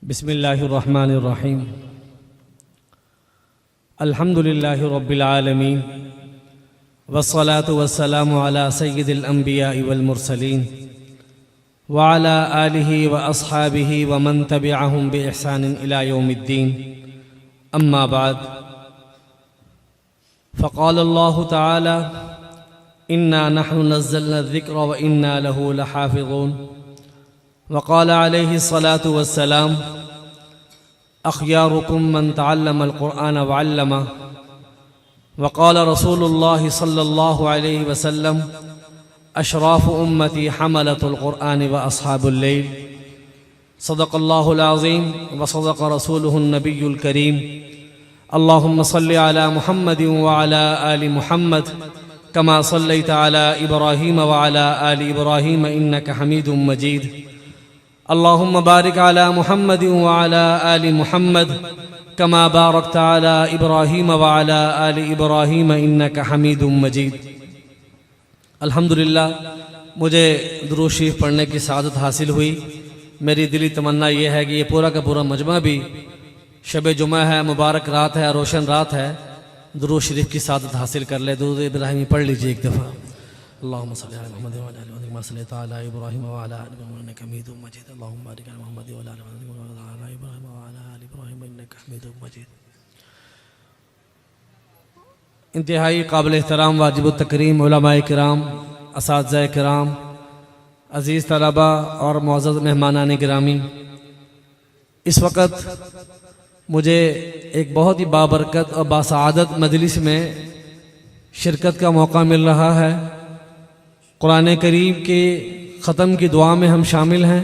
बिस्मिल्लाहिर्रहमानिर्रहीम। अल्हम्दुलिल्लाहि रब्बिल आलमीन वस्सलातु वस्सलामु अला सय्यिदिल अंबिया'i वल मुरसलीन व अला आलिहि व अस्हाबिहि व मन तबिअहुम बि इहसानिन इला यौमिद्दीन। अम्मा बाद फ़क़ाल अल्लाहु तआला इन्ना नहनु नज़्ज़लना ज़िक्र व इन्ना लहु लहाफ़िज़ून। वक़ाल अलैहि सलातु वस्सलाम अख़यारुकुम मन तअल्लमल क़ुरआन व अल्लमा। वक़ाल रसूलुल्लाहि सल्लल्लाहु अलैहि वसल्लम अशराफ़ु उम्मती हमलतुल क़ुरआन व अस्हाबुल लैल। सदक़ल्लाहुल अज़ीम व सदक़ रसूलुहुन नबियुल करीम। अल्लाहुम्मा सल्लि अला मुहम्मदिन व अला आलि मुहम्मद कमा सल्लैत अला इब्राहीम व अला आलि इब्राहीम इन्नका हमीदुम मजीद। अल्लाहुम्मा बारिक अला मुहम्मदिन व अला आलि मुहम्मद कमा बारकत अला इब्राहीम व अला आलि इब्राहीम इन्नका हमीदुम मजीद। अल्हम्दुलिल्लाह, मुझे दुरूद शरीफ पढ़ने की सआदत हासिल हुई। मेरी दिली तमन्ना यह है कि ये पूरा का पूरा मजमा भी शब जुमा है, मुबारक रात है, रोशन रात है, दुरूद शरीफ की सआदत हासिल कर ले। दुरूद इब्राहिमी पढ़ लीजिए एक दफ़ा। अल्लाहुम्मा सल्लि अला मुहम्मद व अला आलि मुहम्मद कमा सल्लैता अला इब्राहीम व अला आलि इब्राहीम इन्नका हमीदुम मजीद। अल्लाहुम्मा बारिक अला मुहम्मद व अला आलि मुहम्मद व अला इब्राहीम व अला आलि इब्राहीम इन्नका हमीदुम मजीद। इंतहाई काबिल एहतराम वाजिबुत तकरीम उलमाए किराम, असातिज़ाए किराम, अज़ीज़ तलबा और मुअज़्ज़ज़ मेहमानान गिरामी, इस वक़्त मुझे एक बहुत ही बाबरकत और बासआदत मजलिस में शिरकत का मौका मिल रहा है। कुरान करीम के ख़त्म की दुआ में हम शामिल हैं।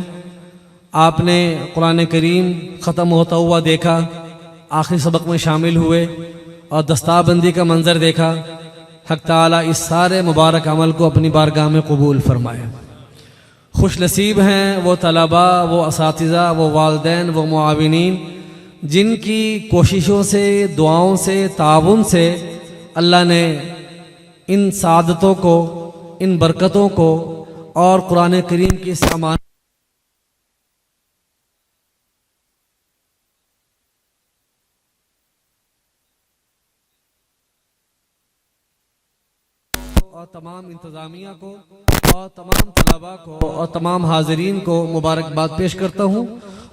आपने कुरान करीम ख़त्म होता हुआ देखा, आखिरी सबक में शामिल हुए और दस्ताबंदी का मंज़र देखा। हक़ ताला इस सारे मुबारक अमल को अपनी बारगाह में कबूल फरमाए। खुश नसीब हैं वो तलबा, वो असातिज़ा, वो वालिदैन, वो मुआविनीन जिनकी कोशिशों से, दुआओं से, ताउन से अल्लाह ने इन सादतों को, इन बरकतों को और कुरान करीम की सामान और तमाम इंतज़ामिया को और तमाम तलबा को और तमाम हाज़रीन को मुबारकबाद पेश करता हूँ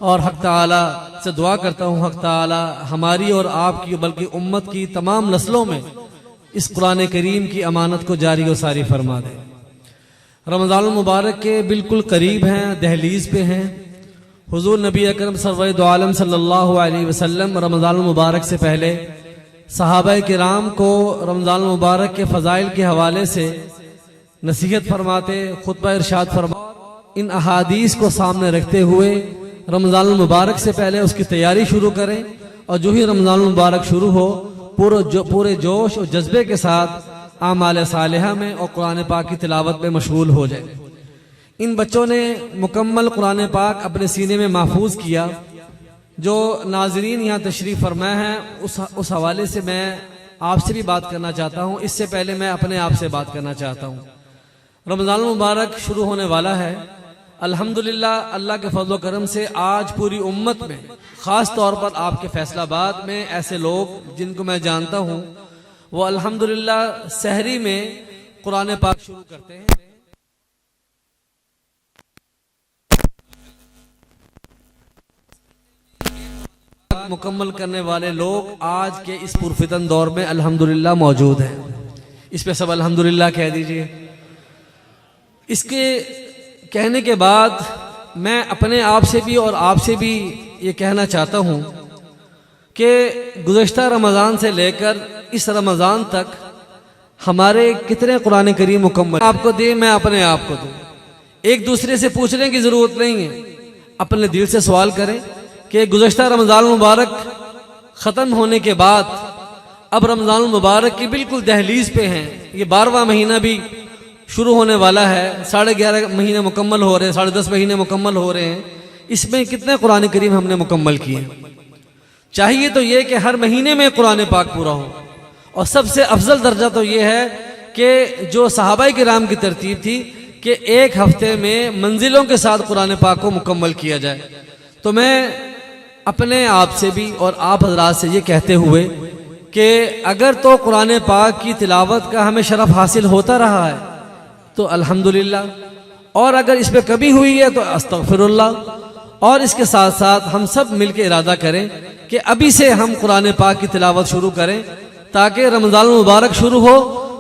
और हक़ ताला से दुआ करता हूँ हक़ ताला हमारी और आपकी बल्कि उम्मत की तमाम नस्लों में इस कुरान करीम की अमानत को जारी और सारी फरमा दे। रमज़ान मुबारक के बिल्कुल करीब हैं, दहलीज़ पे हैं। हुज़ूर नबी अकरम सल्लल्लाहु आलम सल्लल्लाहु अलैहि वसल्लम रमज़ान मुबारक से पहले सहाबाए किराम को रमज़ान मुबारक के फ़ज़ाइल के हवाले से नसीहत फरमाते, खुतबा इरशाद फरमाते। इन अहादीस को सामने रखते हुए रमज़ान मुबारक से पहले उसकी तैयारी शुरू करें और जो ही रमज़ान मुबारक शुरू हो पूरे जोश और जज्बे के साथ आमाल सालिहा में और कुरान पाक की तिलावत में मशगूल हो जाए। इन बच्चों ने मुकम्मल कुरान पाक अपने सीने में महफूज किया। जो नाजरीन यहाँ तशरीफ़ फरमाए हैं उस हवाले से मैं आपसे भी बात करना चाहता हूँ। इससे पहले मैं अपने आप से बात करना चाहता हूँ। रमज़ान मुबारक शुरू होने वाला है। अल्हम्दुलिल्लाह, अल्लाह के फज़ल व करम से आज पूरी उम्मत में, ख़ास तौर पर आपके फैसलाबाद में ऐसे लोग जिनको मैं जानता हूँ, वो अल्हम्दुलिल्लाह सहरी में कुरान पाक शुरू करते हैं। मुकम्मल करने वाले लोग आज के इस पुरफितन दौर में अल्हम्दुलिल्लाह मौजूद हैं। इस पे सब अल्हम्दुलिल्लाह कह दीजिए। इसके कहने के बाद मैं अपने आप से भी और आपसे भी ये कहना चाहता हूँ कि गुज़श्ता रमज़ान से लेकर इस रमज़ान तक हमारे कितने कुरान करीम मुकम्मल आपको दे, मैं अपने आप को दूँ। एक दूसरे से पूछने की ज़रूरत नहीं है। अपने दिल से सवाल करें कि गुज़श्ता रमज़ान मुबारक ख़त्म होने के बाद अब रमज़ान मुबारक की बिल्कुल दहलीज़ पे हैं। ये 12वां महीना भी शुरू होने वाला है। 11.5 महीने मुकम्मल हो रहे हैं, 10.5 महीने मुकम्मल हो रहे हैं। इसमें कितने कुरान करीम हमने मुकम्मल किए? चाहिए तो ये कि हर महीने में कुरान पाक पूरा हो। और सबसे अफजल दर्जा तो ये है कि जो सहाबाए किराम की तरतीब थी कि एक हफ्ते में मंजिलों के साथ कुरान पाक को मुकम्मल किया जाए। तो मैं अपने आप से भी और आप हजरात से ये कहते हुए कि अगर तो कुरान पाक की तिलावत का हमें शरफ हासिल होता रहा है तो अल्हम्दुलिल्लाह, और अगर इस पर कमी हुई है तो अस्तगफिरुल्लाह। और इसके साथ साथ हम सब मिलकर इरादा करें कि अभी से हम कुरान पाक की तिलावत शुरू करें, ताकि रमज़ान मुबारक शुरू हो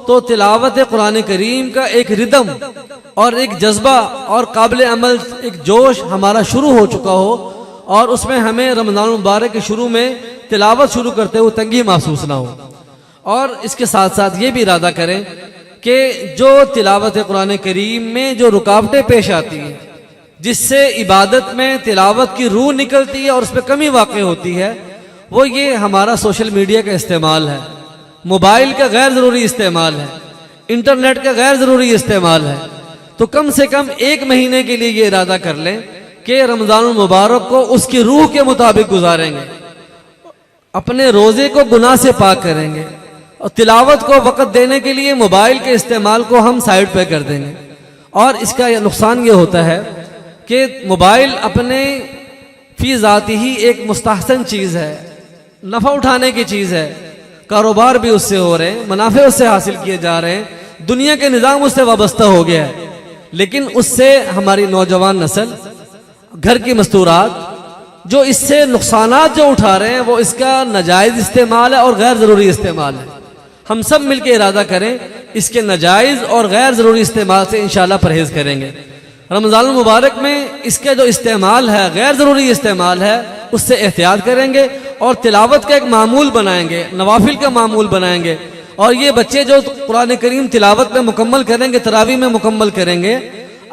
तो तिलावत कुरान करीम का एक रिदम और एक जज्बा और काबिल अमल एक जोश हमारा शुरू हो चुका हो, और उसमें हमें रमज़ान मुबारक के शुरू में तिलावत शुरू करते हुए तंगी महसूस ना हो। और इसके साथ साथ ये भी इरादा करें कि जो तिलावत कुरान करीम में जो रुकावटें पेश आती हैं, जिससे इबादत में तिलावत की रूह निकलती है और उस पर कमी वाक़ई होती है, वो ये हमारा सोशल मीडिया का इस्तेमाल है, मोबाइल का गैर ज़रूरी इस्तेमाल है, इंटरनेट का गैर ज़रूरी इस्तेमाल है। तो कम से कम 1 महीने के लिए ये इरादा कर लें कि रमज़ान मुबारक को उसकी रूह के मुताबिक गुजारेंगे, अपने रोज़े को गुनाह से पाक करेंगे, और तिलावत को वक़्त देने के लिए मोबाइल के इस्तेमाल को हम साइड पे कर देंगे। और इसका नुकसान ये होता है कि मोबाइल अपने फी ज़ाती ही एक मुस्तहसन चीज़ है, नफ़ा उठाने की चीज़ है, कारोबार भी उससे हो रहे हैं, मुनाफे उससे हासिल किए जा रहे हैं, दुनिया के निज़ाम उससे वाबस्ता हो गया है। लेकिन उससे हमारी नौजवान नस्ल, घर की मस्तूरात जो इससे नुकसानात जो उठा रहे हैं, वो इसका नाजायज़ इस्तेमाल है और गैर ज़रूरी इस्तेमाल है। हम सब मिलकर इरादा करें इसके नाजायज़ और गैर ज़रूरी इस्तेमाल से इंशाअल्लाह परहेज़ करेंगे। रमज़ान मुबारक में इसका जो इस्तेमाल है, गैर ज़रूरी इस्तेमाल है, उससे एहतियात करेंगे और तिलावत का एक मामूल बनाएंगे, नवाफिल का मामूल बनाएंगे। और ये बच्चे जो कुरान करीम तिलावत में मुकम्मल करेंगे, तरावी में मुकम्मल करेंगे,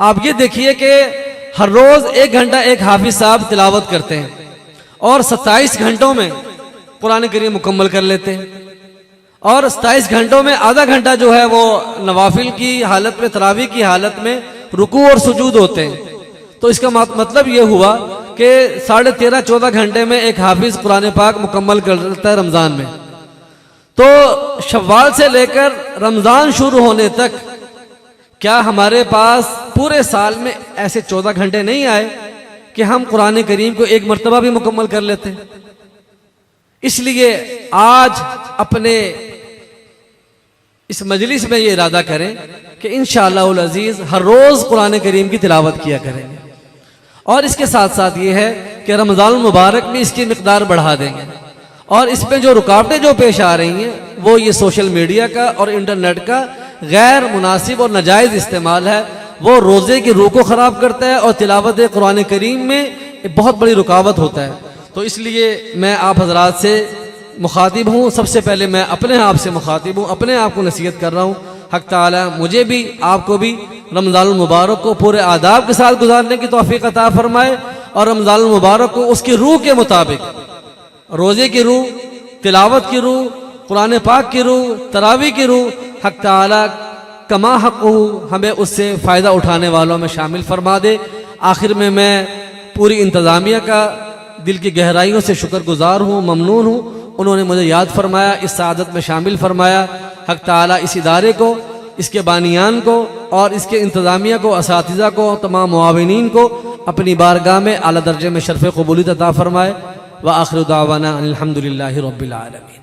आप ये देखिए कि हर रोज़ 1 घंटा एक हाफिज साहब तिलावत करते हैं और 27 घंटों में कुरान करीम मुकम्मल कर लेते हैं, और 27 घंटों में आधा घंटा जो है वो नवाफिल की हालत में, तरावी की हालत में रुकू और सुजूद होते हैं। तो इसका मतलब ये हुआ कि 13.5-14 घंटे में एक हाफिज कुरान पाक मुकम्मल कर लेता है रमज़ान में। तो शव्वाल से लेकर रमज़ान शुरू होने तक क्या हमारे पास पूरे साल में ऐसे 14 घंटे नहीं आए कि हम कुरान करीम को एक मरतबा भी मुकम्मल कर लेते हैं? इसलिए आज अपने इस मजलिस में ये इरादा करें कि इंशाअल्लाहुल अज़ीज़ हर रोज़ कुरान करीम की तिलावत किया करेंगे। और इसके साथ साथ ये है कि रमज़ान मुबारक में इसकी मिक़दार बढ़ा देंगे। और इसमें जो रुकावटें जो पेश आ रही हैं, वो ये सोशल मीडिया का और इंटरनेट का गैर मुनासिब और नाजायज़ इस्तेमाल है, वो रोज़े की रूह को ख़राब करता है और तिलावत कुरान करीम में एक बहुत बड़ी रुकावट होता है। तो इसलिए मैं आप हजरात से मुखातिब हूँ, सबसे पहले मैं अपने आप से मुखातिब हूँ, अपने आप को नसीहत कर रहा हूँ। हक़ ताला मुझे भी आपको भी रमज़ान मुबारक को पूरे आदाब के साथ गुजारने की तौफ़ीक़ अता फरमाए, और रमज़ान मुबारक को उसकी रूह के मुताबिक, रोज़े की रूह, तिलावत की रूह, कुरान पाक की रूह, तरावी की रूह, हक़ ताला कमा हक़्क़ुहु हमें उससे फ़ायदा उठाने वालों में शामिल फरमा दे। आखिर में मैं पूरी इंतज़ामिया का दिल की गहराइयों से शुक्रगुजार हूँ, ममनून हूँ, उन्होंने मुझे याद फरमाया, इस सादत में शामिल फरमाया। हक़ ताला इस इदारे को, इसके बानियान को और इसके इंतज़ामिया को, असातिज़ा को, तमाम मुआविनीन को अपनी बारगाह में आला दर्जे में शर्फ़ क़बूलियत अता फरमाए। व आखिर दावाना अनिल हम्दुलिल्लाहि रब्बिल आलमीन।